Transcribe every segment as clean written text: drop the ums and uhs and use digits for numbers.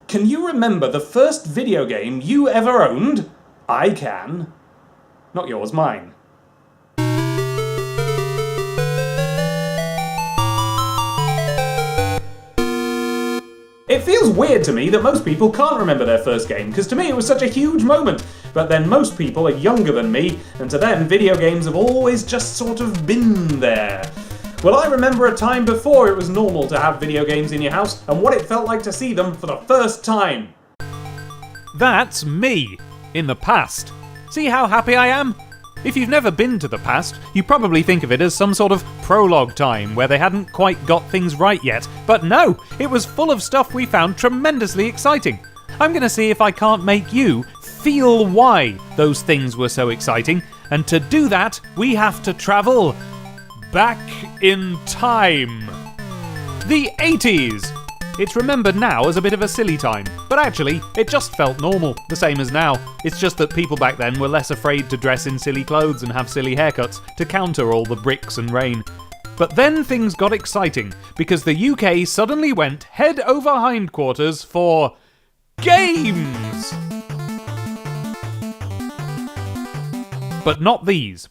Can you remember the first video game you ever owned? I can. Not yours, mine. It feels weird to me that most people can't remember their first game, because to me it was such a huge moment. But then most people are younger than me, and to them video games have always just sort of been there. Well, I remember a time before it was normal to have video games in your house, and what it felt like to see them for the first time. That's me, in the past. See how happy I am? If you've never been to the past, you probably think of it as some sort of prologue time where they hadn't quite got things right yet. But no, it was full of stuff we found tremendously exciting. I'm going to see if I can't make you feel why those things were so exciting. And to do that, we have to travel back in time. The 80s! It's remembered now as a bit of a silly time, but actually, it just felt normal, the same as now. It's just that people back then were less afraid to dress in silly clothes and have silly haircuts to counter all the bricks and rain. But then things got exciting, because the UK suddenly went head over hindquarters for games! But not these.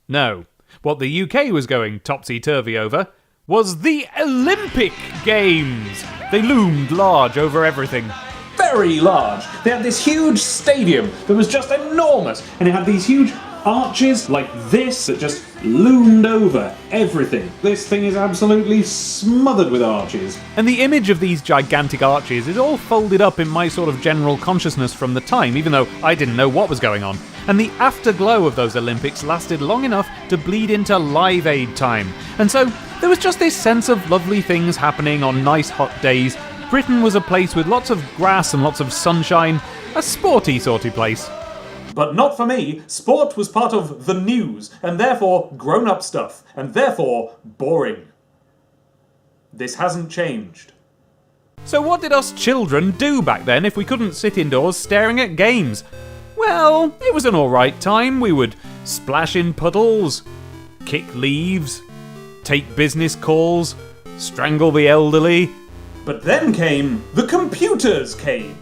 No. What the UK was going topsy-turvy over was the Olympic Games. They loomed large over everything. Very large. They had this huge stadium that was just enormous, and it had these huge arches like this that just loomed over everything. This thing is absolutely smothered with arches. And the image of these gigantic arches is all folded up in my sort of general consciousness from the time, even though I didn't know what was going on. And the afterglow of those Olympics lasted long enough to bleed into Live Aid time. And so there was just this sense of lovely things happening on nice hot days. Britain was a place with lots of grass and lots of sunshine, a sporty sorty place. But not for me. Sport was part of the news, and therefore grown-up stuff, and therefore boring. This hasn't changed. So what did us children do back then if we couldn't sit indoors staring at games? Well, it was an alright time. We would splash in puddles, kick leaves, take business calls, strangle the elderly. But then the computers came.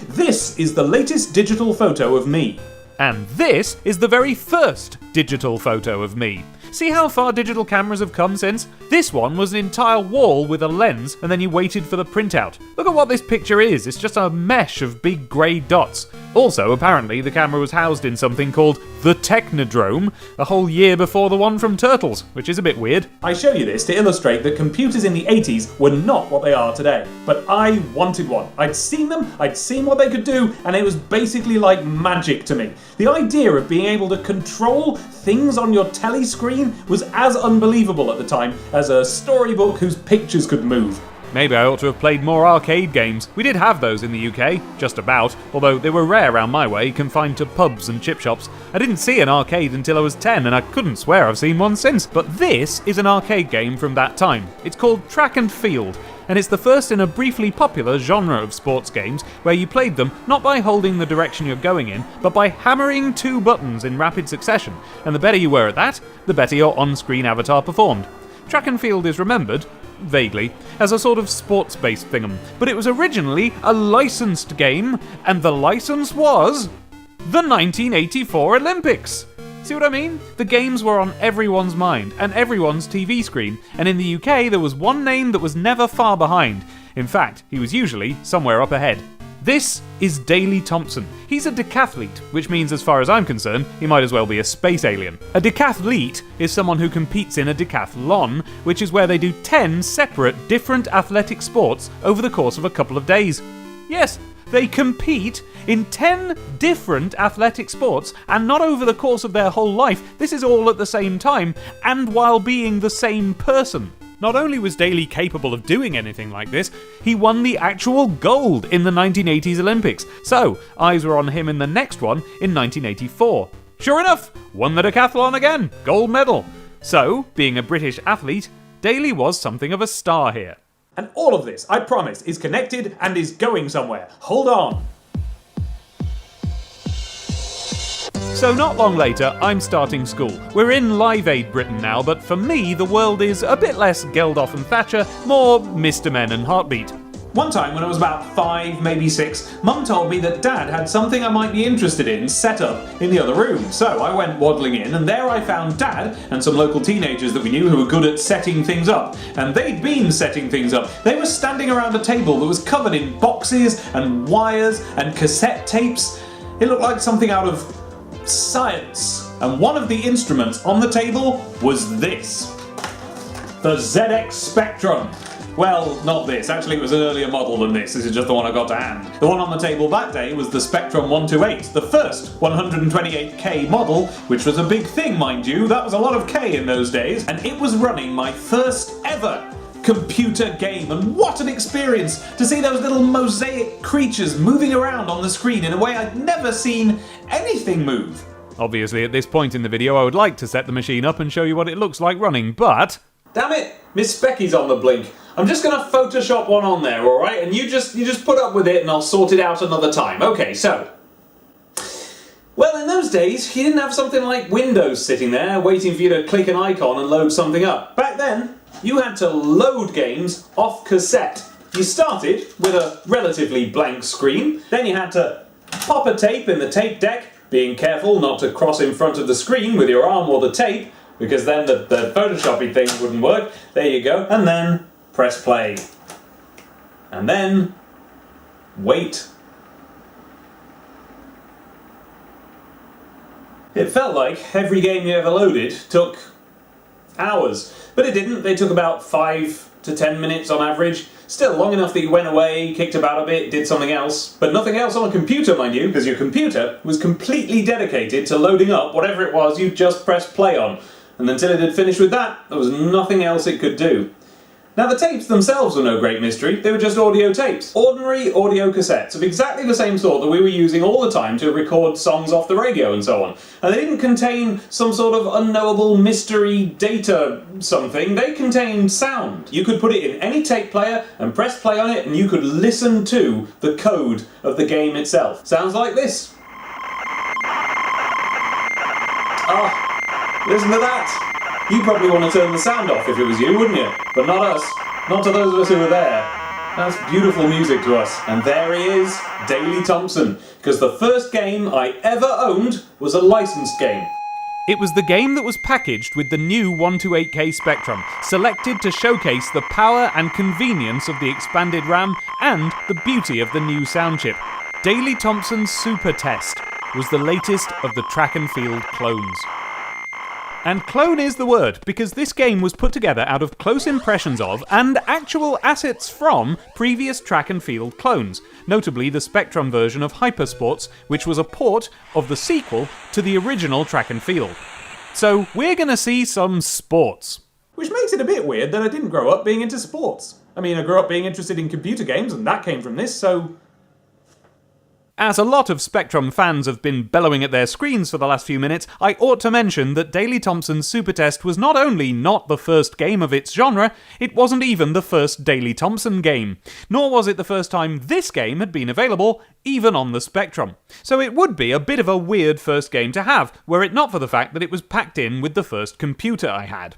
This is the latest digital photo of me. And this is the very first digital photo of me. See how far digital cameras have come since? This one was an entire wall with a lens, and then you waited for the printout. Look at what this picture is. It's just a mesh of big grey dots. Also, apparently, the camera was housed in something called the Technodrome, a whole year before the one from Turtles, which is a bit weird. I show you this to illustrate that computers in the 80s were not what they are today. But I wanted one. I'd seen them, I'd seen what they could do, and it was basically like magic to me. The idea of being able to control things on your telly screen was as unbelievable at the time as a storybook whose pictures could move. Maybe I ought to have played more arcade games. We did have those in the UK, just about, although they were rare round my way, confined to pubs and chip shops. I didn't see an arcade until I was 10, and I couldn't swear I've seen one since. But this is an arcade game from that time. It's called Track and Field, and it's the first in a briefly popular genre of sports games where you played them not by holding the direction you're going in, but by hammering two buttons in rapid succession, and the better you were at that, the better your on-screen avatar performed. Track and Field is remembered, vaguely, as a sort of sports-based thing'em, but it was originally a licensed game, and the license was the 1984 Olympics. See what I mean? The games were on everyone's mind, and everyone's TV screen, and in the UK there was one name that was never far behind. In fact, he was usually somewhere up ahead. This is Daley Thompson. He's a decathlete, which means as far as I'm concerned, he might as well be a space alien. A decathlete is someone who competes in a decathlon, which is where they do 10 separate different athletic sports over the course of a couple of days. Yes, they compete in 10 different athletic sports, and not over the course of their whole life. This is all at the same time, and while being the same person. Not only was Daley capable of doing anything like this, he won the actual gold in the 1980s Olympics. So, eyes were on him in the next one in 1984. Sure enough, won the decathlon again, gold medal. So, being a British athlete, Daley was something of a star here. And all of this, I promise, is connected and is going somewhere. Hold on. So not long later, I'm starting school. We're in Live Aid Britain now, but for me, the world is a bit less Geldof and Thatcher, more Mr. Men and Heartbeat. One time when I was about 5, maybe 6, Mum told me that Dad had something I might be interested in set up in the other room. So I went waddling in, and there I found Dad and some local teenagers that we knew who were good at setting things up. And they'd been setting things up. They were standing around a table that was covered in boxes and wires and cassette tapes. It looked like something out of science. And one of the instruments on the table was this. The ZX Spectrum. Well, not this. Actually, it was an earlier model than this. This is just the one I got to hand. The one on the table that day was the Spectrum 128, the first 128K model, which was a big thing, mind you. That was a lot of K in those days. And it was running my first ever computer game. And what an experience to see those little mosaic creatures moving around on the screen in a way I'd never seen anything move. Obviously, at this point in the video, I would like to set the machine up and show you what it looks like running, but... Damn it, Miss Specky's on the blink. I'm just gonna Photoshop one on there, alright? And you just put up with it and I'll sort it out another time. Okay, so. Well, in those days, you didn't have something like Windows sitting there waiting for you to click an icon and load something up. Back then, you had to load games off cassette. You started with a relatively blank screen, then you had to pop a tape in the tape deck, being careful not to cross in front of the screen with your arm or the tape, because then the Photoshoppy thing wouldn't work. There you go. And then press play. And then wait. It felt like every game you ever loaded took hours. But it didn't. They took about 5 to 10 minutes on average. Still long enough that you went away, kicked about a bit, did something else. But nothing else on a computer, mind you, because your computer was completely dedicated to loading up whatever it was you just pressed play on. And until it had finished with that, there was nothing else it could do. Now the tapes themselves were no great mystery, they were just audio tapes. Ordinary audio cassettes of exactly the same sort that we were using all the time to record songs off the radio and so on. And they didn't contain some sort of unknowable mystery data something, they contained sound. You could put it in any tape player and press play on it and you could listen to the code of the game itself. Sounds like this. Listen to that! You probably want to turn the sound off if it was you, wouldn't you? But not us. Not to those of us who were there. That's beautiful music to us. And there he is, Daley Thompson. Because the first game I ever owned was a licensed game. It was the game that was packaged with the new 128K Spectrum, selected to showcase the power and convenience of the expanded RAM and the beauty of the new sound chip. Daley Thompson's Super Test was the latest of the track and field clones. And clone is the word, because this game was put together out of close impressions of, and actual assets from, previous track and field clones, notably the Spectrum version of Hypersports, which was a port of the sequel to the original track and field. So we're gonna see some sports. Which makes it a bit weird that I didn't grow up being into sports. I mean, I grew up being interested in computer games, and that came from this, so... As a lot of Spectrum fans have been bellowing at their screens for the last few minutes, I ought to mention that Daley Thompson's Super Test was not only not the first game of its genre, it wasn't even the first Daley Thompson game. Nor was it the first time this game had been available, even on the Spectrum. So it would be a bit of a weird first game to have, were it not for the fact that it was packed in with the first computer I had.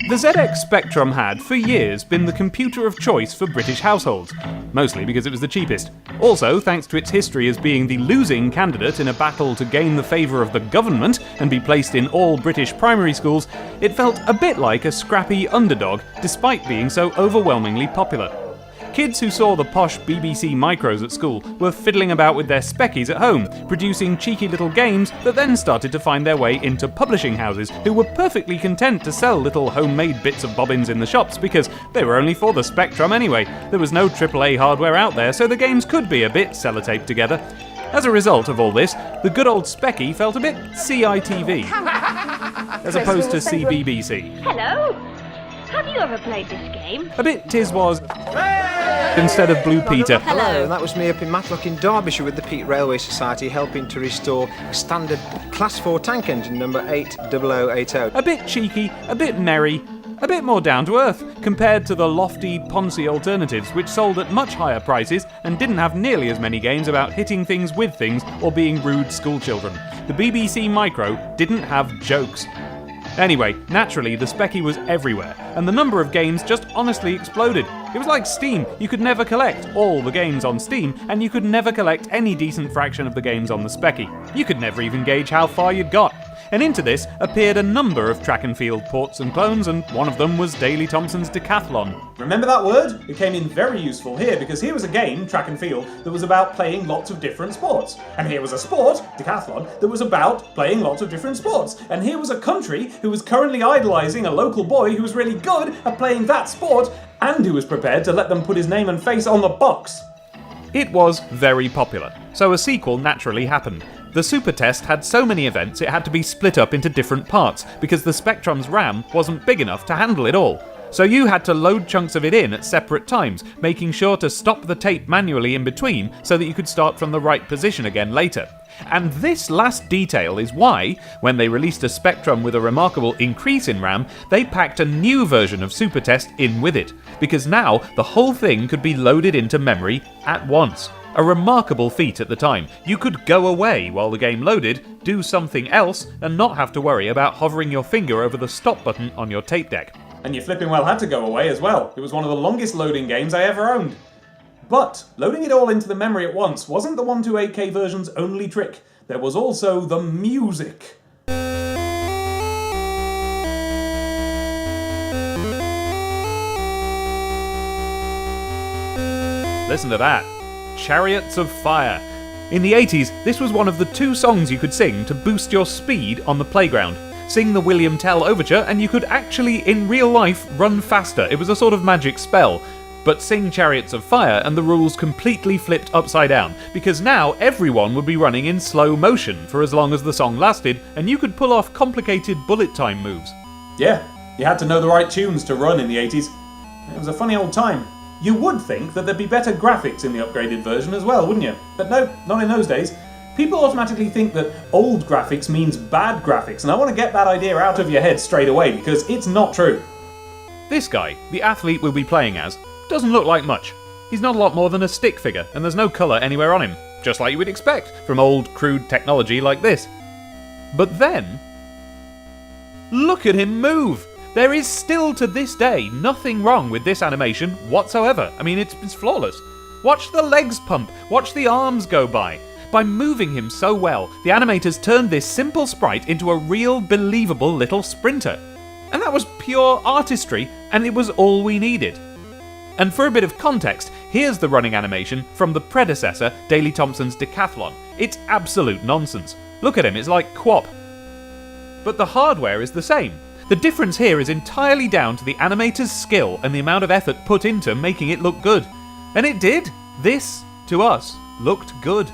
The ZX Spectrum had, for years, been the computer of choice for British households, mostly because it was the cheapest. Also, thanks to its history as being the losing candidate in a battle to gain the favour of the government and be placed in all British primary schools, it felt a bit like a scrappy underdog, despite being so overwhelmingly popular. Kids who saw the posh BBC micros at school were fiddling about with their speckies at home, producing cheeky little games that then started to find their way into publishing houses, who were perfectly content to sell little homemade bits of bobbins in the shops because they were only for the Spectrum anyway. There was no AAA hardware out there, so the games could be a bit sellotaped together. As a result of all this, the good old Specky felt a bit CITV, as opposed to CBBC. Hello? Have you ever played this game? A bit Tiswas instead of Blue Peter. Hello, and that was me up in Matlock in Derbyshire with the Peat Railway Society helping to restore standard Class 4 tank engine number 80080. A bit cheeky, a bit merry, a bit more down to earth compared to the lofty Ponzi alternatives which sold at much higher prices and didn't have nearly as many games about hitting things with things or being rude schoolchildren. The BBC Micro didn't have jokes. Anyway, naturally, the Specky was everywhere, and the number of games just honestly exploded. It was like Steam. You could never collect all the games on Steam, and you could never collect any decent fraction of the games on the Specky. You could never even gauge how far you'd got. And into this appeared a number of track and field ports and clones, and one of them was Daley Thompson's Decathlon. Remember that word? It came in very useful here, because here was a game, track and field, that was about playing lots of different sports. And here was a sport, Decathlon, that was about playing lots of different sports. And here was a country who was currently idolising a local boy who was really good at playing that sport, and who was prepared to let them put his name and face on the box. It was very popular, so a sequel naturally happened. The Super Test had so many events it had to be split up into different parts, because the Spectrum's RAM wasn't big enough to handle it all. So you had to load chunks of it in at separate times, making sure to stop the tape manually in between so that you could start from the right position again later. And this last detail is why, when they released a Spectrum with a remarkable increase in RAM, they packed a new version of Super Test in with it, because now the whole thing could be loaded into memory at once. A remarkable feat at the time. You could go away while the game loaded, do something else, and not have to worry about hovering your finger over the stop button on your tape deck. And you flipping well had to go away as well. It was one of the longest loading games I ever owned. But loading it all into the memory at once wasn't the 128K version's only trick. There was also the music. Listen to that. Chariots of Fire. In the 80s, this was one of the 2 songs you could sing to boost your speed on the playground. Sing the William Tell Overture and you could actually, in real life, run faster. It was a sort of magic spell. But sing Chariots of Fire and the rules completely flipped upside down, because now everyone would be running in slow motion for as long as the song lasted, and you could pull off complicated bullet time moves. Yeah, you had to know the right tunes to run in the 80s. It was a funny old time. You would think that there'd be better graphics in the upgraded version as well, wouldn't you? But no, not in those days. People automatically think that old graphics means bad graphics, and I want to get that idea out of your head straight away, because it's not true. This guy, the athlete we'll be playing as, doesn't look like much. He's not a lot more than a stick figure, and there's no colour anywhere on him, just like you would expect from old, crude technology like this. But then, look at him move! There is still to this day nothing wrong with this animation whatsoever. I mean, it's flawless. Watch the legs pump, watch the arms go by. By moving him so well, the animators turned this simple sprite into a real, believable little sprinter. And that was pure artistry, and it was all we needed. And for a bit of context, here's the running animation from the predecessor, Daley Thompson's Decathlon. It's absolute nonsense. Look at him, it's like QWOP. But the hardware is the same. The difference here is entirely down to the animator's skill and the amount of effort put into making it look good. And it did. This, to us, looked good.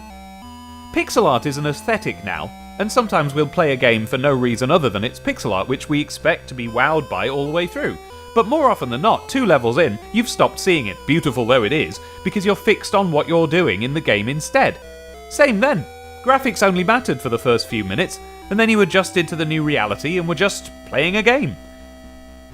Pixel art is an aesthetic now, and sometimes we'll play a game for no reason other than its pixel art, which we expect to be wowed by all the way through. But more often than not, 2 levels in, you've stopped seeing it, beautiful though it is, because you're fixed on what you're doing in the game instead. Same then. Graphics only mattered for the first few minutes, and then you adjusted to the new reality and were just playing a game.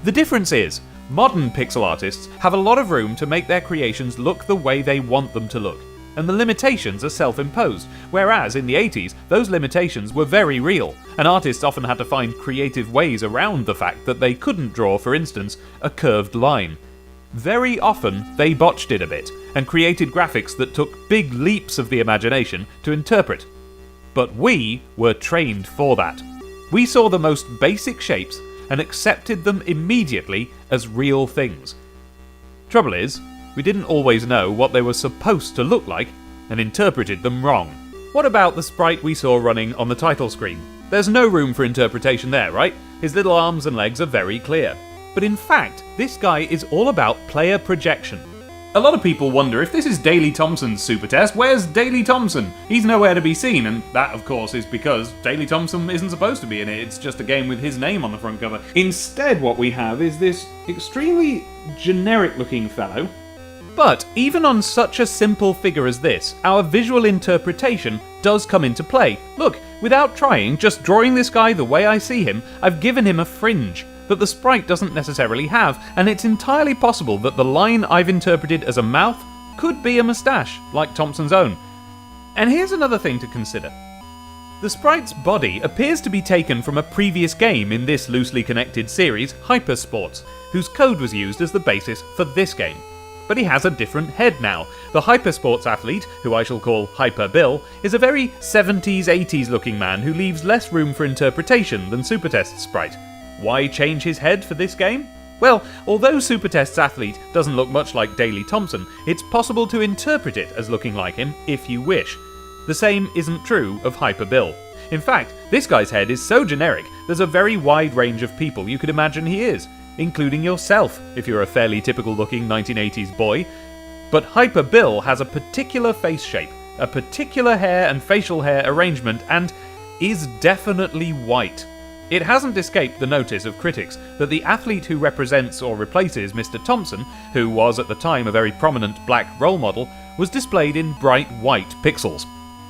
The difference is, modern pixel artists have a lot of room to make their creations look the way they want them to look, and the limitations are self-imposed, whereas in the 80s, those limitations were very real, and artists often had to find creative ways around the fact that they couldn't draw, for instance, a curved line. Very often, they botched it a bit, and created graphics that took big leaps of the imagination to interpret. But we were trained for that. We saw the most basic shapes and accepted them immediately as real things. Trouble is, we didn't always know what they were supposed to look like and interpreted them wrong. What about the sprite we saw running on the title screen? There's no room for interpretation there, right? His little arms and legs are very clear. But in fact, this guy is all about player projection. A lot of people wonder if this is Daley Thompson's Super Test, where's Daley Thompson? He's nowhere to be seen, and that of course is because Daley Thompson isn't supposed to be in it, it's just a game with his name on the front cover. Instead what we have is this extremely generic looking fellow. But even on such a simple figure as this, our visual interpretation does come into play. Look, without trying, just drawing this guy the way I see him, I've given him a fringe that the sprite doesn't necessarily have, and it's entirely possible that the line I've interpreted as a mouth could be a moustache, like Thompson's own. And here's another thing to consider. The sprite's body appears to be taken from a previous game in this loosely connected series, Hypersports, whose code was used as the basis for this game. but he has a different head now. The Hypersports athlete, who I shall call Hyper Bill, is a very 70s, 80s looking man who leaves less room for interpretation than Supertest's sprite. Why change his head for this game? Well, although Supertest's athlete doesn't look much like Daley Thompson, it's possible to interpret it as looking like him if you wish. The same isn't true of Hyper Bill. In fact, this guy's head is so generic, there's a very wide range of people you could imagine he is, including yourself, if you're a fairly typical-looking 1980s boy. But Hyper Bill has a particular face shape, a particular hair and facial hair arrangement, and is definitely white. It hasn't escaped the notice of critics that the athlete who represents or replaces Mr. Thompson, who was at the time a very prominent black role model, was displayed in bright white pixels.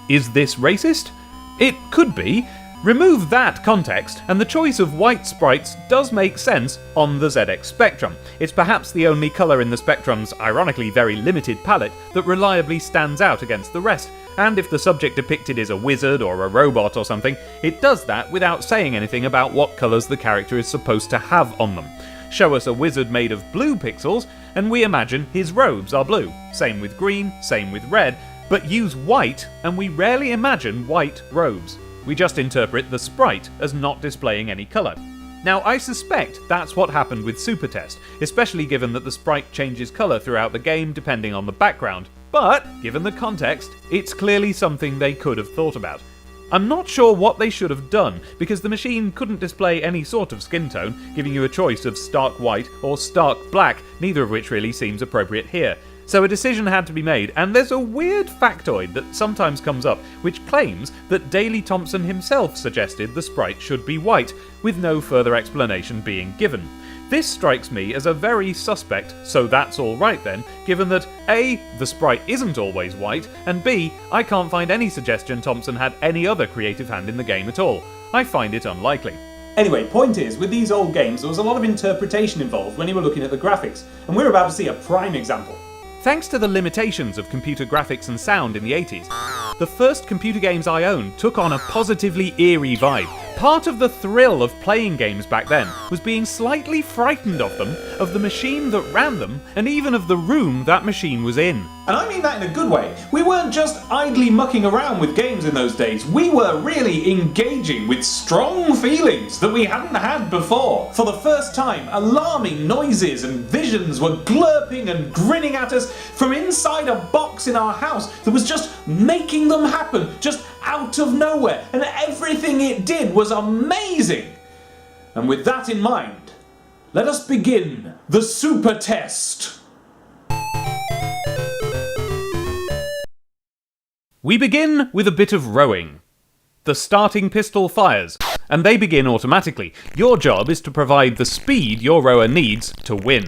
Is this racist? It could be. Remove that context, and the choice of white sprites does make sense on the ZX Spectrum. It's perhaps the only colour in the Spectrum's ironically very limited palette that reliably stands out against the rest, and if the subject depicted is a wizard or a robot or something, it does that without saying anything about what colours the character is supposed to have on them. Show us a wizard made of blue pixels, and we imagine his robes are blue. Same with green, same with red, but use white, and we rarely imagine white robes. We just interpret the sprite as not displaying any colour. Now, I suspect that's what happened with Supertest, especially given that the sprite changes colour throughout the game depending on the background. But, given the context, it's clearly something they could have thought about. I'm not sure what they should have done, because the machine couldn't display any sort of skin tone, giving you a choice of stark white or stark black, neither of which really seems appropriate here. So a decision had to be made, and there's a weird factoid that sometimes comes up, which claims that Daley Thompson himself suggested the sprite should be white, with no further explanation being given. This strikes me as a very suspect, so that's alright then, given that A, the sprite isn't always white, and B, I can't find any suggestion Thompson had any other creative hand in the game at all. I find it unlikely. Anyway, point is, with these old games, there was a lot of interpretation involved when you were looking at the graphics, and we're about to see a prime example. Thanks to the limitations of computer graphics and sound in the 80s, the first computer games I owned took on a positively eerie vibe. Part of the thrill of playing games back then was being slightly frightened of them, of the machine that ran them, and even of the room that machine was in. And I mean that in a good way. We weren't just idly mucking around with games in those days. We were really engaging with strong feelings that we hadn't had before. For the first time, alarming noises and visions were glurping and grinning at us from inside a box in our house that was just making them happen, just out of nowhere, and everything it did was amazing. And with that in mind, let us begin the super test. We begin with a bit of rowing. The starting pistol fires, and they begin automatically. Your job is to provide the speed your rower needs to win.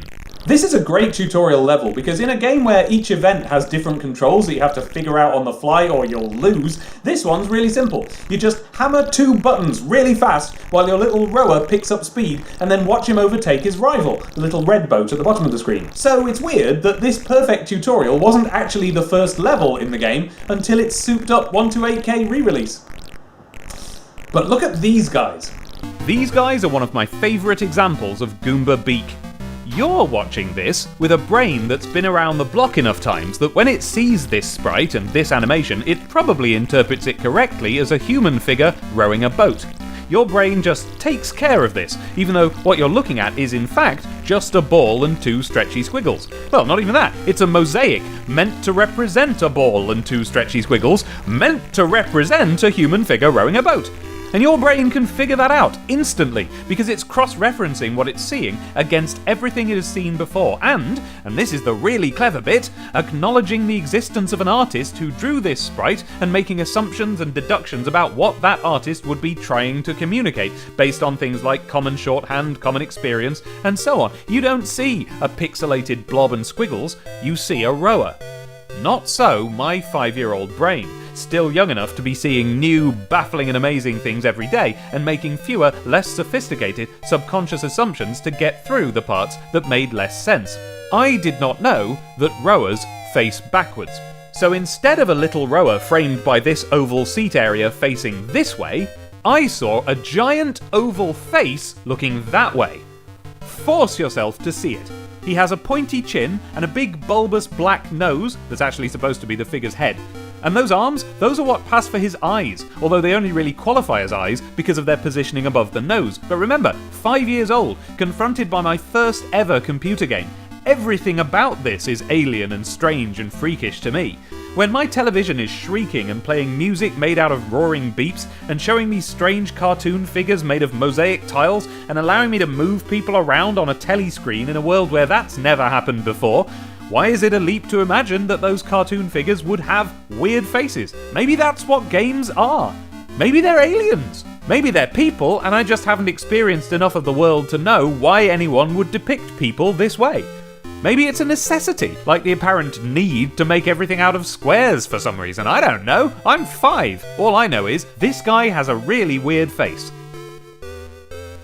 This is a great tutorial level because in a game where each event has different controls that you have to figure out on the fly or you'll lose, this one's really simple. You just hammer 2 buttons really fast while your little rower picks up speed and then watch him overtake his rival, the little red boat at the bottom of the screen. So it's weird that this perfect tutorial wasn't actually the first level in the game until its souped up 128K re-release. But look at these guys. These guys are one of my favourite examples of Goomba Beak. You're watching this with a brain that's been around the block enough times that when it sees this sprite and this animation, it probably interprets it correctly as a human figure rowing a boat. Your brain just takes care of this, even though what you're looking at is in fact just a ball and 2 stretchy squiggles. Well, not even that, it's a mosaic meant to represent a ball and 2 stretchy squiggles, meant to represent a human figure rowing a boat. And your brain can figure that out instantly, because it's cross-referencing what it's seeing against everything it has seen before, and this is the really clever bit, acknowledging the existence of an artist who drew this sprite and making assumptions and deductions about what that artist would be trying to communicate, based on things like common shorthand, common experience, and so on. You don't see a pixelated blob and squiggles, you see a rower. Not so my 5-year-old brain, still young enough to be seeing new, baffling and amazing things every day and making fewer, less sophisticated, subconscious assumptions to get through the parts that made less sense. I did not know that rowers face backwards. So instead of a little rower framed by this oval seat area facing this way, I saw a giant oval face looking that way. Force yourself to see it. He has a pointy chin and a big bulbous black nose that's actually supposed to be the figure's head. And those arms, those are what pass for his eyes, although they only really qualify as eyes because of their positioning above the nose. But remember, 5 years old, confronted by my first ever computer game. Everything about this is alien and strange and freakish to me. When my television is shrieking and playing music made out of roaring beeps and showing me strange cartoon figures made of mosaic tiles and allowing me to move people around on a telly screen in a world where that's never happened before, why is it a leap to imagine that those cartoon figures would have weird faces? Maybe that's what games are. Maybe they're aliens. Maybe they're people and I just haven't experienced enough of the world to know why anyone would depict people this way. Maybe it's a necessity, like the apparent need to make everything out of squares for some reason. I don't know. I'm 5. All I know is this guy has a really weird face.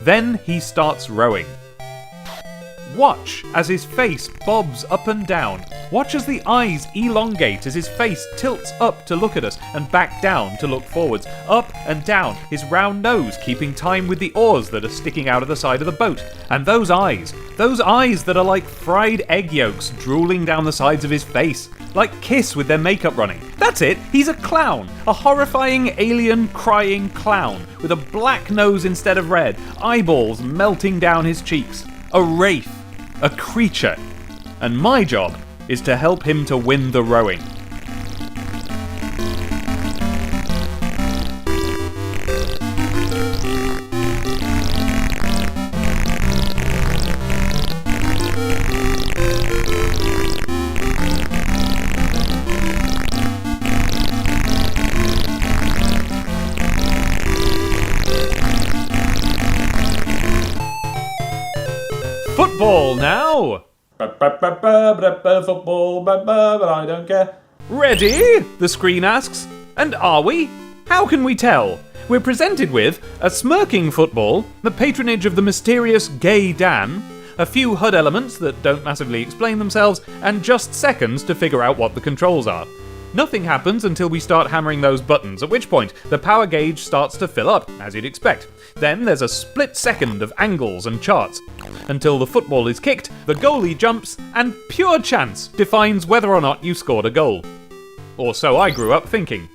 Then he starts rowing. Watch as his face bobs up and down. Watch as the eyes elongate as his face tilts up to look at us and back down to look forwards. Up and down, his round nose keeping time with the oars that are sticking out of the side of the boat. And those eyes that are like fried egg yolks drooling down the sides of his face. Like Kiss with their makeup running. That's it, he's a clown. A horrifying alien crying clown with a black nose instead of red. Eyeballs melting down his cheeks. A wraith. A creature. And my job is to help him to win the rowing. Football now! Football, but I don't care. Ready? The screen asks. And are we? How can we tell? We're presented with a smirking football, the patronage of the mysterious Gay Dan, a few HUD elements that don't massively explain themselves, and just seconds to figure out what the controls are. Nothing happens until we start hammering those buttons, at which point the power gauge starts to fill up, as you'd expect. Then there's a split second of angles and charts, until the football is kicked, the goalie jumps, and pure chance defines whether or not you scored a goal. Or so I grew up thinking.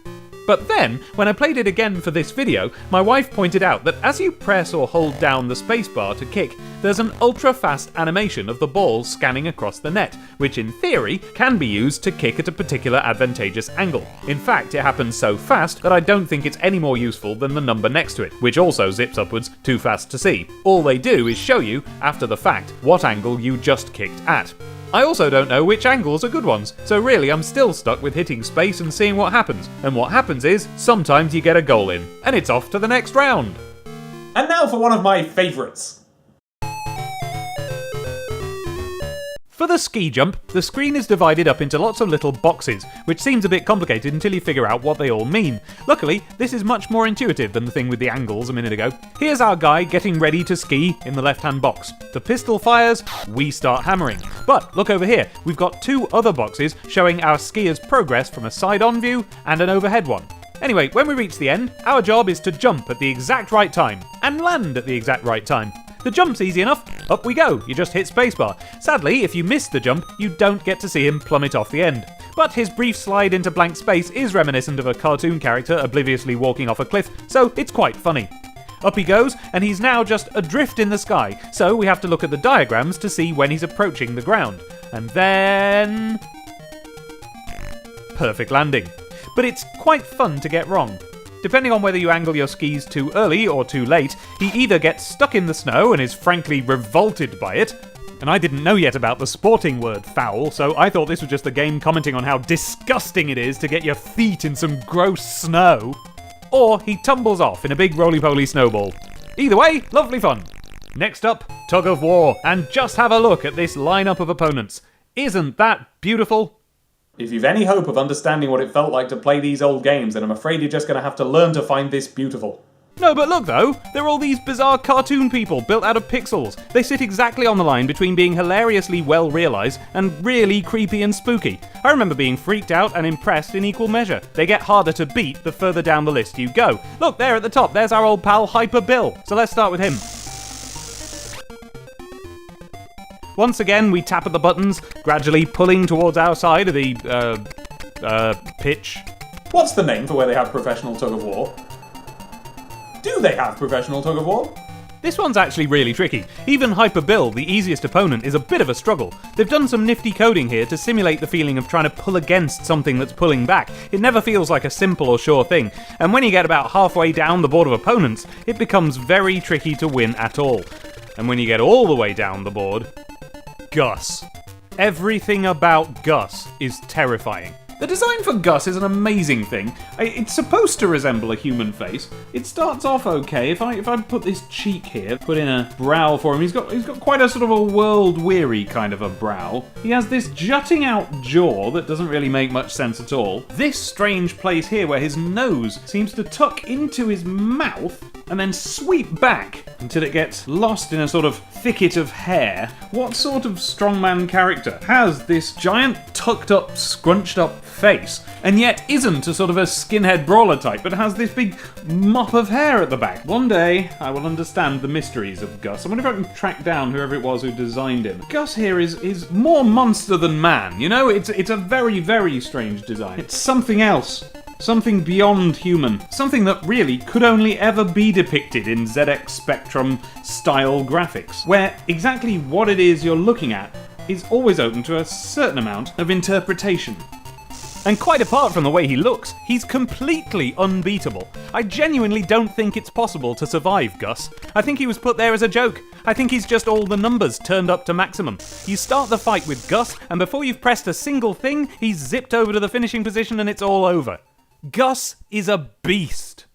But then, when I played it again for this video, my wife pointed out that as you press or hold down the spacebar to kick, there's an ultra-fast animation of the ball scanning across the net, which in theory can be used to kick at a particular advantageous angle. In fact, it happens so fast that I don't think it's any more useful than the number next to it, which also zips upwards too fast to see. All they do is show you, after the fact, what angle you just kicked at. I also don't know which angles are good ones, so really I'm still stuck with hitting space and seeing what happens. And what happens is, sometimes you get a goal in, and it's off to the next round. And now for one of my favourites. For the ski jump, the screen is divided up into lots of little boxes, which seems a bit complicated until you figure out what they all mean. Luckily, this is much more intuitive than the thing with the angles a minute ago. Here's our guy getting ready to ski in the left-hand box. The pistol fires, we start hammering. But look over here, we've got 2 other boxes showing our skier's progress from a side-on view and an overhead one. Anyway, when we reach the end, our job is to jump at the exact right time, and land at the exact right time. The jump's easy enough, up we go, you just hit spacebar. Sadly, if you miss the jump, you don't get to see him plummet off the end. But his brief slide into blank space is reminiscent of a cartoon character obliviously walking off a cliff, so it's quite funny. Up he goes, and he's now just adrift in the sky, so we have to look at the diagrams to see when he's approaching the ground. And then... perfect landing. But it's quite fun to get wrong. Depending on whether you angle your skis too early or too late, he either gets stuck in the snow and is frankly revolted by it, and I didn't know yet about the sporting word foul, so I thought this was just the game commenting on how disgusting it is to get your feet in some gross snow, or he tumbles off in a big roly-poly snowball. Either way, lovely fun. Next up, Tug of War, and just have a look at this lineup of opponents. Isn't that beautiful? If you've any hope of understanding what it felt like to play these old games, then I'm afraid you're just going to have to learn to find this beautiful. No, but look though, there are all these bizarre cartoon people built out of pixels. They sit exactly on the line between being hilariously well realised and really creepy and spooky. I remember being freaked out and impressed in equal measure. They get harder to beat the further down the list you go. Look, there at the top, there's our old pal Hyper Bill. So let's start with him. Once again, we tap at the buttons, gradually pulling towards our side of the, pitch. What's the name for where they have professional tug of war? Do they have professional tug of war? This one's actually really tricky. Even Hyper Bill, the easiest opponent, is a bit of a struggle. They've done some nifty coding here to simulate the feeling of trying to pull against something that's pulling back. It never feels like a simple or sure thing, and when you get about halfway down the board of opponents, it becomes very tricky to win at all. And when you get all the way down the board, Gus. Everything about Gus is terrifying. The design for Gus is an amazing thing. It's supposed to resemble a human face. It starts off okay. If I put this cheek here, put in a brow for him, he's got quite a sort of a world-weary kind of a brow. He has this jutting out jaw that doesn't really make much sense at all. This strange place here where his nose seems to tuck into his mouth and then sweep back until it gets lost in a sort of thicket of hair. What sort of strongman character has this giant tucked up, scrunched up face, and yet isn't a sort of a skinhead brawler type, but has this big mop of hair at the back? One day, I will understand the mysteries of Gus. I wonder if I can track down whoever it was who designed him. Gus here is more monster than man, you know? It's a very, very strange design. It's something else. Something beyond human. Something that really could only ever be depicted in ZX Spectrum style graphics, where exactly what it is you're looking at is always open to a certain amount of interpretation. And quite apart from the way he looks, he's completely unbeatable. I genuinely don't think it's possible to survive Gus. I think he was put there as a joke. I think he's just all the numbers turned up to maximum. You start the fight with Gus, and before you've pressed a single thing, he's zipped over to the finishing position and it's all over. Gus is a beast.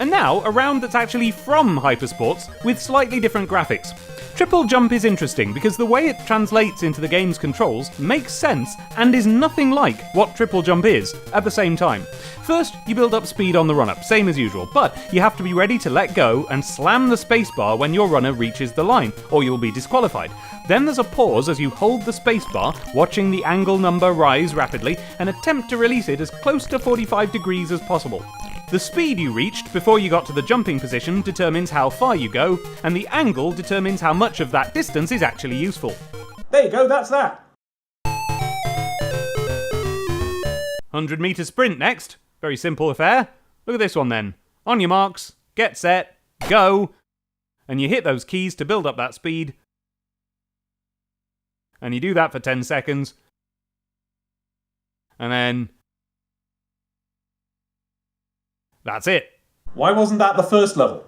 And now, a round that's actually from Hypersports, with slightly different graphics. Triple jump is interesting because the way it translates into the game's controls makes sense and is nothing like what triple jump is at the same time. First, you build up speed on the run-up, same as usual, but you have to be ready to let go and slam the spacebar when your runner reaches the line, or you'll be disqualified. Then there's a pause as you hold the spacebar, watching the angle number rise rapidly, and attempt to release it as close to 45 degrees as possible. The speed you reached before you got to the jumping position determines how far you go, and the angle determines how much of that distance is actually useful. There you go, that's that. 100-metre sprint next. Very simple affair. Look at this one then. On your marks, get set, go, and you hit those keys to build up that speed. And you do that for 10 seconds. And then that's it. Why wasn't that the first level?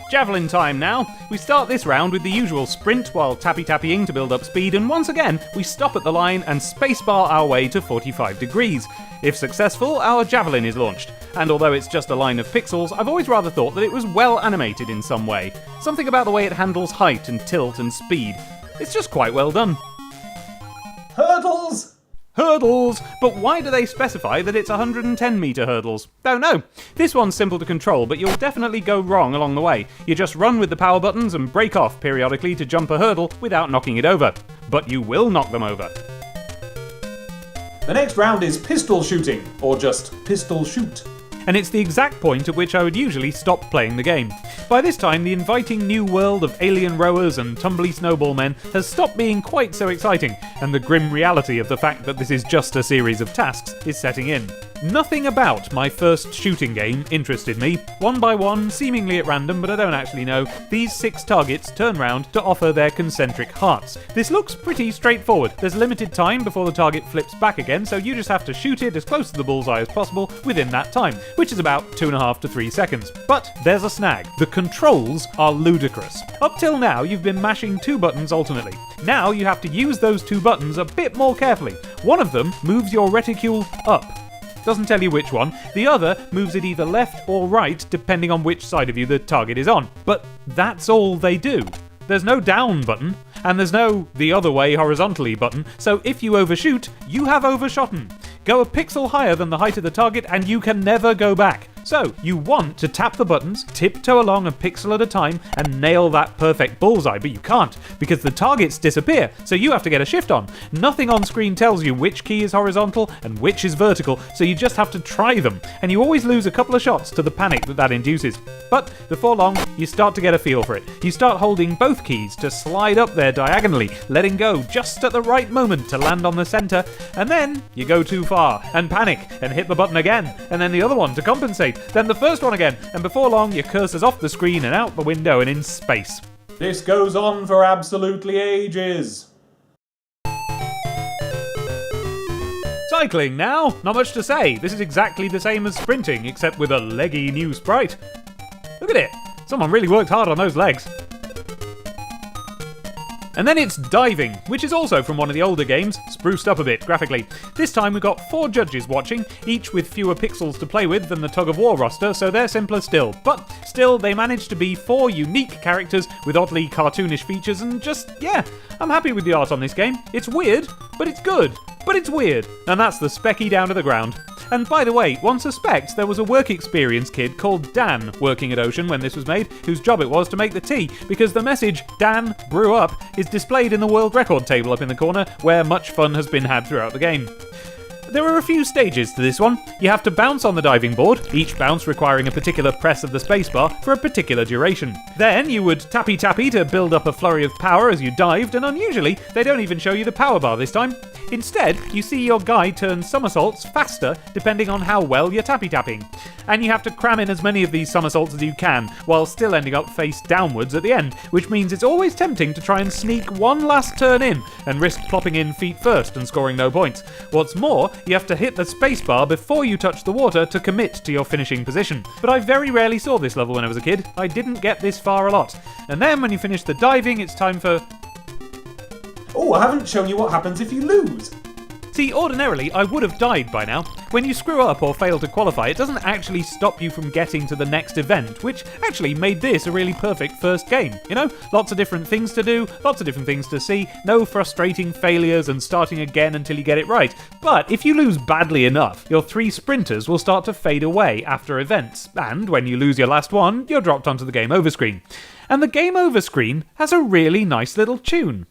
Javelin time now. We start this round with the usual sprint while tappy-tappying to build up speed, and once again, we stop at the line and spacebar our way to 45 degrees. If successful, our javelin is launched, and although it's just a line of pixels, I've always rather thought that it was well animated in some way. Something about the way it handles height and tilt and speed. It's just quite well done. Hurdles! Hurdles! But why do they specify that it's 110-metre hurdles? Don't know. This one's simple to control, but you'll definitely go wrong along the way. You just run with the power buttons and break off periodically to jump a hurdle without knocking it over. But you will knock them over. The next round is pistol shooting, or just pistol shoot. And it's the exact point at which I would usually stop playing the game. By this time, the inviting new world of alien rowers and tumbly snowball men has stopped being quite so exciting, and the grim reality of the fact that this is just a series of tasks is setting in. Nothing about my first shooting game interested me. One by one, seemingly at random, but I don't actually know, these 6 targets turn round to offer their concentric hearts. This looks pretty straightforward. There's limited time before the target flips back again, so you just have to shoot it as close to the bullseye as possible within that time, which is about 2.5 to 3 seconds. But there's a snag. The controls are ludicrous. Up till now, you've been mashing 2 buttons alternately. Now you have to use those 2 buttons a bit more carefully. One of them moves your reticule up. Doesn't tell you which one. The other moves it either left or right, depending on which side of you the target is on. But that's all they do. There's no down button, and there's no the other way horizontally button, so if you overshoot, you have overshotten. Go a pixel higher than the height of the target and you can never go back. So, you want to tap the buttons, tiptoe along a pixel at a time, and nail that perfect bullseye, but you can't, because the targets disappear, so you have to get a shift on. Nothing on screen tells you which key is horizontal and which is vertical, so you just have to try them, and you always lose a couple of shots to the panic that induces. But before long, you start to get a feel for it. You start holding both keys to slide up there diagonally, letting go just at the right moment to land on the centre, and then you go too far, and panic, and hit the button again, and then the other one to compensate, then the first one again, and before long your cursor's off the screen and out the window and in space. This goes on for absolutely ages. Cycling now, not much to say. This is exactly the same as sprinting, except with a leggy new sprite. Look at it, someone really worked hard on those legs. And then it's diving, which is also from one of the older games, spruced up a bit graphically. This time we've got 4 judges watching, each with fewer pixels to play with than the Tug of War roster, so they're simpler still. But still, they managed to be 4 unique characters with oddly cartoonish features, and just, yeah, I'm happy with the art on this game. It's weird, but it's good. But it's weird, and that's the specky down to the ground. And by the way, one suspects there was a work experience kid called Dan working at Ocean when this was made, whose job it was to make the tea, because the message, Dan brew up, is displayed in the world record table up in the corner, where much fun has been had throughout the game. There are a few stages to this one. You have to bounce on the diving board, each bounce requiring a particular press of the spacebar for a particular duration. Then you would tappy-tappy to build up a flurry of power as you dived, and unusually, they don't even show you the power bar this time. Instead, you see your guy turn somersaults faster depending on how well you're tappy-tapping. And you have to cram in as many of these somersaults as you can, while still ending up face downwards at the end, which means it's always tempting to try and sneak one last turn in and risk plopping in feet first and scoring no points. What's more, you have to hit the spacebar before you touch the water to commit to your finishing position. But I very rarely saw this level when I was a kid. I didn't get this far a lot. And then when you finish the diving, it's time for... Oh, I haven't shown you what happens if you lose. See, ordinarily, I would have died by now. When you screw up or fail to qualify, it doesn't actually stop you from getting to the next event, which actually made this a really perfect first game. You know, lots of different things to do, lots of different things to see, no frustrating failures and starting again until you get it right. But if you lose badly enough, your 3 sprinters will start to fade away after events, and when you lose your last one, you're dropped onto the game over screen. And the game over screen has a really nice little tune.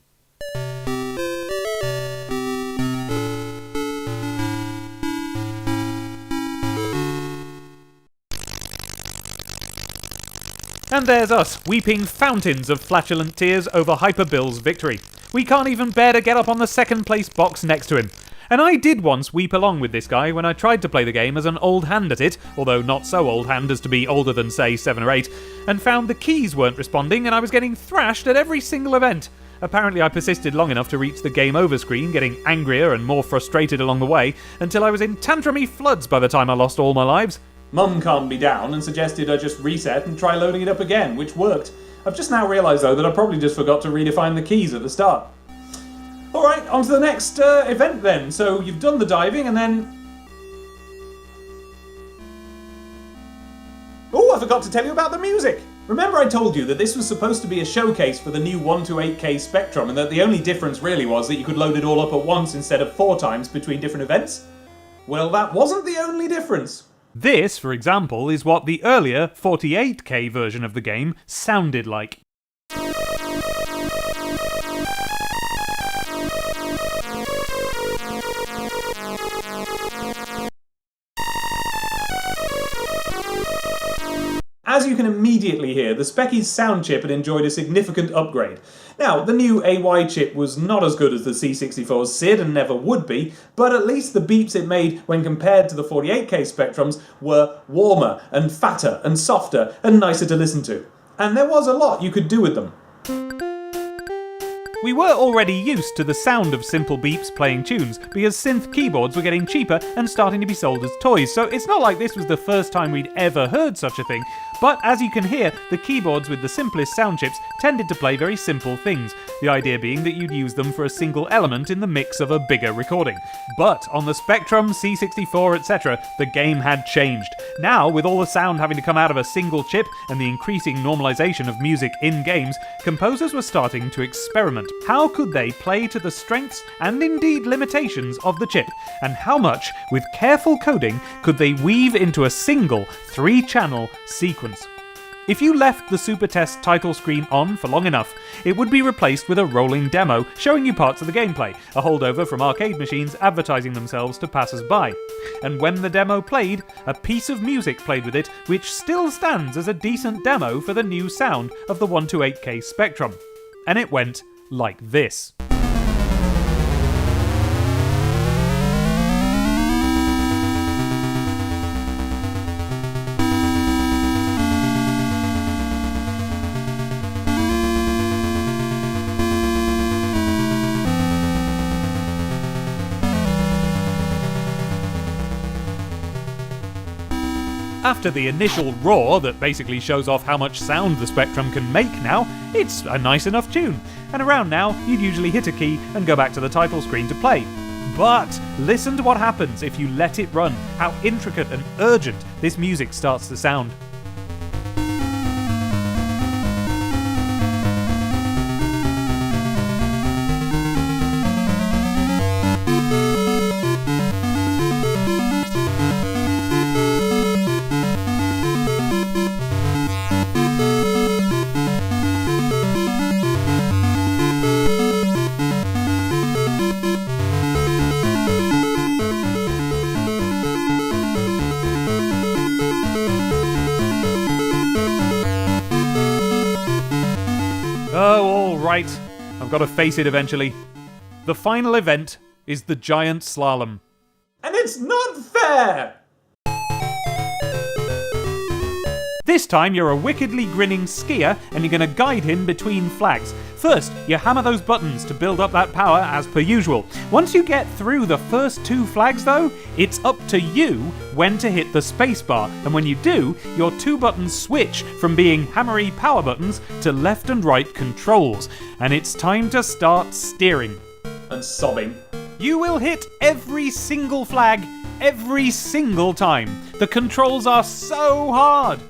And there's us, weeping fountains of flatulent tears over Hyper Bill's victory. We can't even bear to get up on the second place box next to him. And I did once weep along with this guy when I tried to play the game as an old hand at it, although not so old hand as to be older than, say, 7 or 8, and found the keys weren't responding and I was getting thrashed at every single event. Apparently I persisted long enough to reach the game over screen, getting angrier and more frustrated along the way, until I was in tantrumy floods by the time I lost all my lives. Mum calmed me down and suggested I just reset and try loading it up again, which worked. I've just now realised though that I probably just forgot to redefine the keys at the start. Alright, on to the next event then. So you've done the diving and then... Oh, I forgot to tell you about the music! Remember I told you that this was supposed to be a showcase for the new 128K Spectrum and that the only difference really was that you could load it all up at once instead of 4 times between different events? Well, that wasn't the only difference. This, for example, is what the earlier 48K version of the game sounded like. As you can immediately hear, the Specky's sound chip had enjoyed a significant upgrade. Now, the new AY chip was not as good as the C64's SID and never would be, but at least the beeps it made when compared to the 48K Spectrums were warmer and fatter and softer and nicer to listen to. And there was a lot you could do with them. We were already used to the sound of simple beeps playing tunes because synth keyboards were getting cheaper and starting to be sold as toys, so it's not like this was the first time we'd ever heard such a thing. But as you can hear, the keyboards with the simplest sound chips tended to play very simple things, the idea being that you'd use them for a single element in the mix of a bigger recording. But on the Spectrum, C64, etc., the game had changed. Now, with all the sound having to come out of a single chip and the increasing normalization of music in games, composers were starting to experiment. How could they play to the strengths and indeed limitations of the chip? And how much, with careful coding, could they weave into a single 3-channel sequence? If you left the Super Test title screen on for long enough, it would be replaced with a rolling demo showing you parts of the gameplay, a holdover from arcade machines advertising themselves to passers-by. And when the demo played, a piece of music played with it which still stands as a decent demo for the new sound of the 128K Spectrum. And it went like this. After the initial roar that basically shows off how much sound the Spectrum can make now, it's a nice enough tune. And around now, you'd usually hit a key and go back to the title screen to play. But listen to what happens if you let it run, how intricate and urgent this music starts to sound. Oh, all right. I've got to face it eventually. The final event is the giant slalom. And it's not fair! This time you're a wickedly grinning skier and you're going to guide him between flags. First, you hammer those buttons to build up that power as per usual. Once you get through the first 2 flags though, it's up to you when to hit the spacebar, and when you do, your 2 buttons switch from being hammery power buttons to left and right controls, and it's time to start steering. And sobbing. You will hit every single flag every single time. The controls are so hard.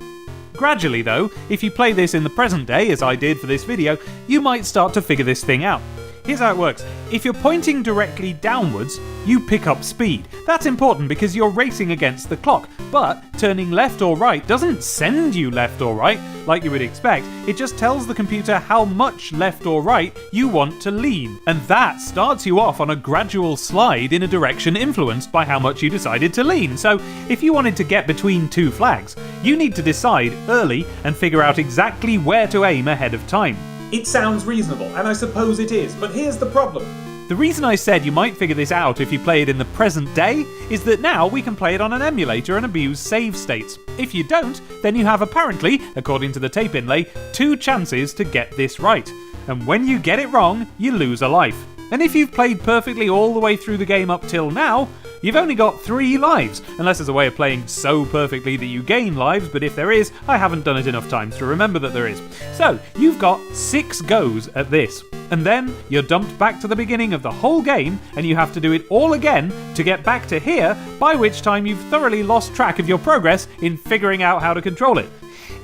Gradually though, if you play this in the present day, as I did for this video, you might start to figure this thing out. Here's how it works. If you're pointing directly downwards, you pick up speed. That's important because you're racing against the clock, but turning left or right doesn't send you left or right, like you would expect. It just tells the computer how much left or right you want to lean, and that starts you off on a gradual slide in a direction influenced by how much you decided to lean. So if you wanted to get between 2 flags, you need to decide early and figure out exactly where to aim ahead of time. It sounds reasonable, and I suppose it is, but here's the problem. The reason I said you might figure this out if you play it in the present day is that now we can play it on an emulator and abuse save states. If you don't, then you have apparently, according to the tape inlay, 2 chances to get this right. And when you get it wrong, you lose a life. And if you've played perfectly all the way through the game up till now, you've only got 3 lives, unless there's a way of playing so perfectly that you gain lives, but if there is, I haven't done it enough times to remember that there is. So, you've got 6 goes at this, and then you're dumped back to the beginning of the whole game, and you have to do it all again to get back to here, by which time you've thoroughly lost track of your progress in figuring out how to control it.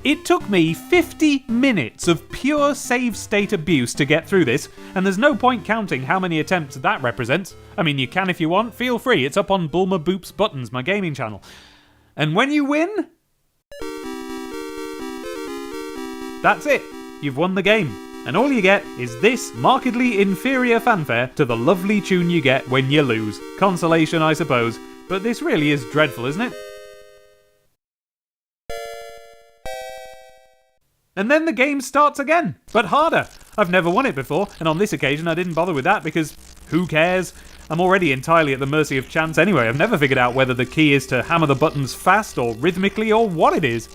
It took me 50 minutes of pure save state abuse to get through this, and there's no point counting how many attempts that represents. I mean, you can if you want, feel free, it's up on Bulma Boop's Buttons, my gaming channel. And when you win, that's it, you've won the game. And all you get is this markedly inferior fanfare to the lovely tune you get when you lose. Consolation, I suppose, but this really is dreadful, isn't it? And then the game starts again, but harder. I've never won it before, and on this occasion I didn't bother with that because who cares? I'm already entirely at the mercy of chance anyway. I've never figured out whether the key is to hammer the buttons fast or rhythmically or what it is.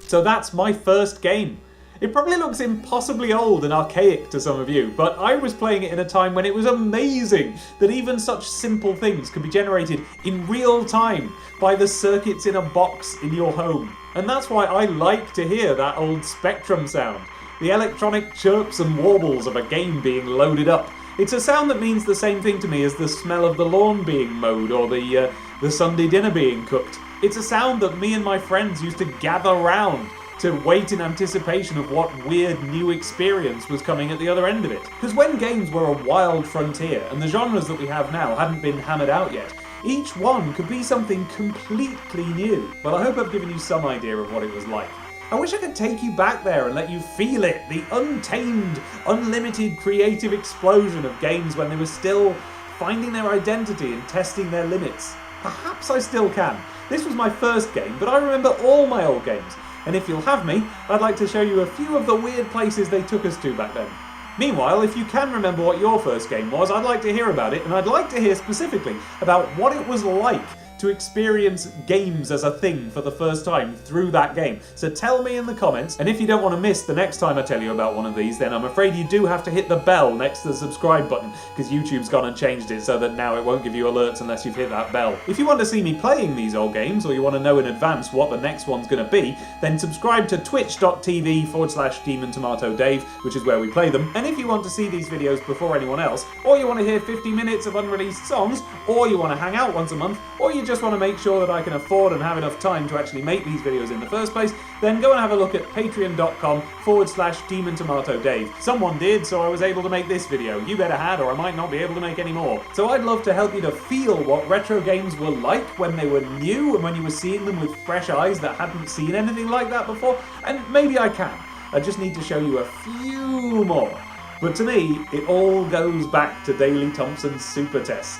So that's my first game. It probably looks impossibly old and archaic to some of you, but I was playing it in a time when it was amazing that even such simple things could be generated in real time by the circuits in a box in your home. And that's why I like to hear that old Spectrum sound. The electronic chirps and warbles of a game being loaded up. It's a sound that means the same thing to me as the smell of the lawn being mowed or the Sunday dinner being cooked. It's a sound that me and my friends used to gather round to wait in anticipation of what weird new experience was coming at the other end of it. Because when games were a wild frontier and the genres that we have now hadn't been hammered out yet, each one could be something completely new. Well, I hope I've given you some idea of what it was like. I wish I could take you back there and let you feel it, the untamed, unlimited creative explosion of games when they were still finding their identity and testing their limits. Perhaps I still can. This was my first game, but I remember all my old games, and if you'll have me, I'd like to show you a few of the weird places they took us to back then. Meanwhile, if you can remember what your first game was, I'd like to hear about it, and I'd like to hear specifically about what it was like to experience games as a thing for the first time through that game. So tell me in the comments, and if you don't want to miss the next time I tell you about one of these, then I'm afraid you do have to hit the bell next to the subscribe button, because YouTube's gone and changed it so that now it won't give you alerts unless you've hit that bell. If you want to see me playing these old games, or you want to know in advance what the next one's going to be, then subscribe to twitch.tv/DemonTomatoDave, which is where we play them. And if you want to see these videos before anyone else, or you want to hear 50 minutes of unreleased songs, or you want to hang out once a month, or you just want to make sure that I can afford and have enough time to actually make these videos in the first place, then go and have a look at patreon.com/DemonTomatoDave. Someone did, so I was able to make this video. You better had, or I might not be able to make any more. So I'd love to help you to feel what retro games were like when they were new and when you were seeing them with fresh eyes that hadn't seen anything like that before, and maybe I can. I just need to show you a few more. But to me, it all goes back to Daley Thompson's super test.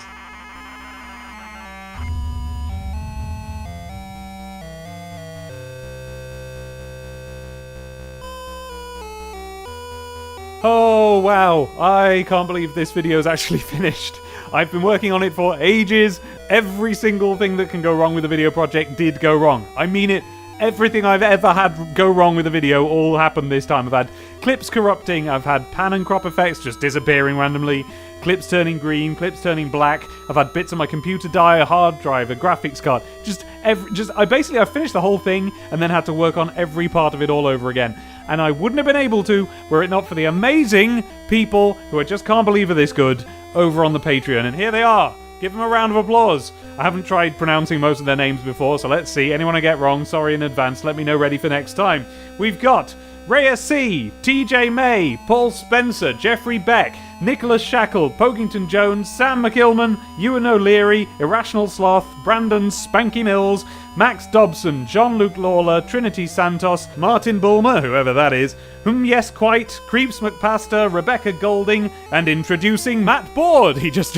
Oh wow, I can't believe this video's actually finished. I've been working on it for ages. Every single thing that can go wrong with a video project did go wrong. I mean it. Everything I've ever had go wrong with a video all happened this time. I've had clips corrupting, I've had pan and crop effects just disappearing randomly, clips turning green, clips turning black, I've had bits of my computer die, a hard drive, a graphics card, I finished the whole thing and then had to work on every part of it all over again. And I wouldn't have been able to were it not for the amazing people who I just can't believe are this good over on the Patreon. And here they are. Give them a round of applause. I haven't tried pronouncing most of their names before, so let's see. Anyone I get wrong, sorry in advance. Let me know ready for next time. We've got Rhea C, TJ May, Paul Spencer, Jeffrey Beck, Nicholas Shackle, Pokington Jones, Sam McIlman, Ewan O'Leary, Irrational Sloth, Brandon Spanky Mills, Max Dobson, Jean-Luc Lawler, Trinity Santos, Martin Bulmer, whoever that is, Yes Quite, Creeps McPaster, Rebecca Golding, and introducing Matt Board. He just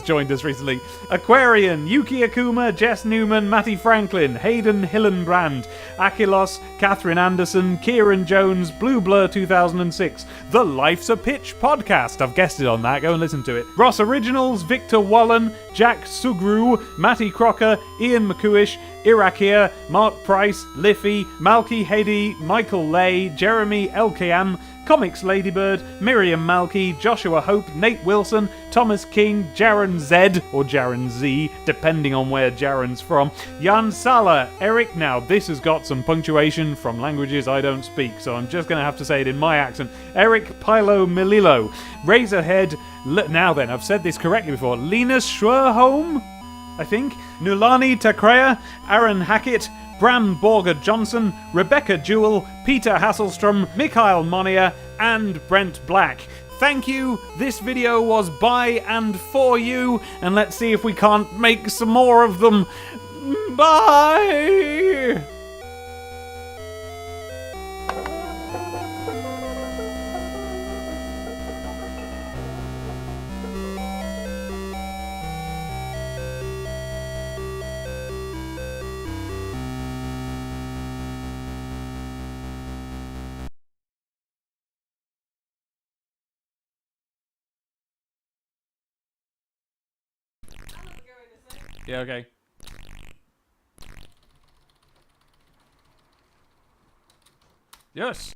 joined us recently. Aquarian, Yuki Akuma, Jess Newman, Matty Franklin, Hayden Hillenbrand, Achilos, Catherine Anderson, Kieran Jones, Blue Blur 2006, The Life's a Pitch podcast. I've guested on that, go and listen to it. Ross Originals, Victor Wallen, Jack Sugru, Matty Crocker, Ian McCoish, Irakia, Mark Price, Liffey, Malky Hedy, Michael Lay, Jeremy Elkiam, Comics Ladybird, Miriam Malky, Joshua Hope, Nate Wilson, Thomas King, Jaron Z, or Jaron Z, depending on where Jaron's from, Jan Sala, Eric. Now, this has got some punctuation from languages I don't speak, so I'm just going to have to say it in my accent. Eric Pilo Mililo, Razorhead, now then, I've said this correctly before, Linus Schwerholm, I think, Nulani Takrea, Aaron Hackett, Bram Borger Johnson, Rebecca Jewell, Peter Hasselstrom, Mikhail Monia, and Brent Black. Thank you. This video was by and for you, and let's see if we can't make some more of them. Bye! Yeah, okay. Yes.